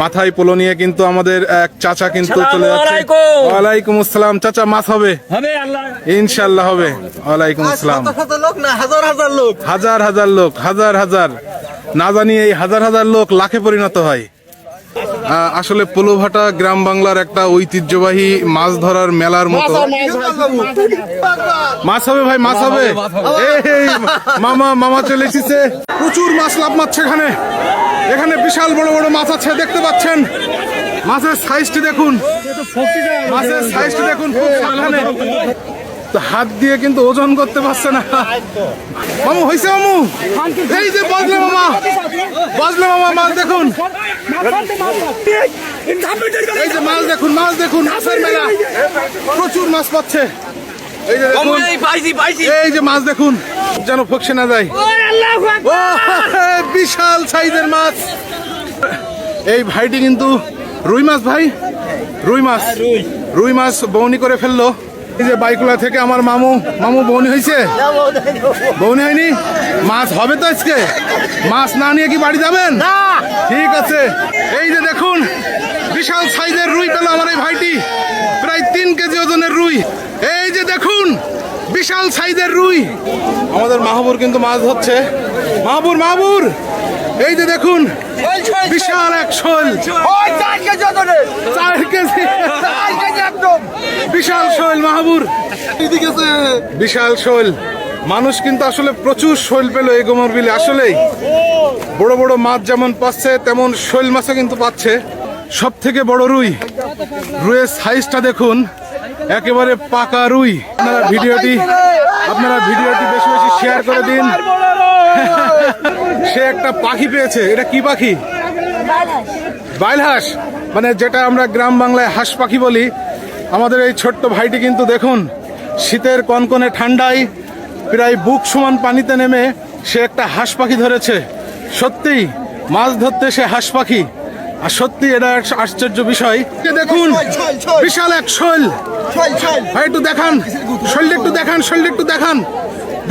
মাথায় পোলো নিয়ে কিন্তু আমাদের এক চাচা কিন্তু চলে যাচ্ছে। ওয়ালাইকুম আসসালাম চাচা, মাছ হবে ইনশাল্লাহ হবে। ওয়ালাইকুম আসসালাম। হাজার হাজার লোক, হাজার হাজার, না জানি এই হাজার হাজার লোক লাখে পরিণত হয়। আসলে পোলোভাটা গ্রাম বাংলার একটা ঐতিহ্যবাহী মাছ ধরার মেলার মতো। মাছ হবে ভাই, মাছ হবে। এই মামা চলে এসেছে, প্রচুর মাছ লাভ মারছে এখানে। এখানে বিশাল বড় বড় মাছ আছে, দেখতে পাচ্ছেন। মাছের সাইজটি দেখুন, মাছের সাইজটি দেখুন, খুব সাবধানে। হাত দিয়ে কিন্তু ওজন করতে পারছে না। মামু হয়েছে মামু, এই যে বাজলে মামা, বাজলে মামা, মাছ দেখুন, এই যে মাছ দেখুন, মাছ দেখুন, মাছের মেলা, প্রচুর মাছ পাচ্ছে। এই যে দেখুন, এই যে মাছ দেখুন, যেন ফকসে না যায়। ও বিশাল সাইজের মাছ। এই ভাইটি কিন্তু রুই মাছ, ভাই রুই মাছ, রুই মাছ বউনি করে ফেললো। এই যে বাইকুলা থেকে আমার মামু বউনি হয়েছে, বউনি হয়নি, মাছ হবে তো আজকে। মাছ না নিয়ে কি বাড়ি যাবেন? ঠিক আছে। এই যে দেখুন, বিশাল সাইজের রুই পেল আমার এই ভাইটি, প্রায় 3 কেজি ওজনের রুই। এই যে দেখুন, বিশাল সাইজের রুই। আমাদের মাহবুর কিন্তু মাছ ধরছে। মাহবুর, এই যে দেখুন, বিশাল এক শোল, 4 কেজি, বিশাল শোল মাহবুর, বিশাল শোল। মানুষ কিন্তু আসলে প্রচুর শোল পেল এই গোমর বিলে। আসলেই বড় বড় মাছ যেমন পাচ্ছে, তেমন শোল মাছও কিন্তু পাচ্ছে। সব থেকে বড় রুই, রুইয়ের সাইজটা দেখুন, একেবারে পাকা রুই। আপনারা ভিডিওটি বেশি বেশি শেয়ার করে দিন। সে একটা পাখি পেয়েছে। এটা কি পাখি? বাইল হাঁস, মানে যেটা আমরা গ্রাম বাংলায় হাঁস পাখি বলি। আমাদের এই ছোট্ট ভাইটি কিন্তু দেখুন, শীতের কনকনে ঠান্ডায় প্রায় বুক সমান পানিতে নেমে সে একটা হাঁস পাখি ধরেছে। সত্যি মাছ ধরতে সে হাঁস পাখি, আর সত্যি এটা এক আশ্চর্য বিষয়। দেখুন, বিশাল এক শোল। ভাই একটু দেখান, শৈলটা একটু দেখান, শৈলটা একটু দেখান।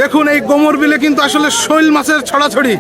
দেখুন, এই গোমর বিলে কিন্তু আসলে শৈল মাছের ছড়াছড়ি।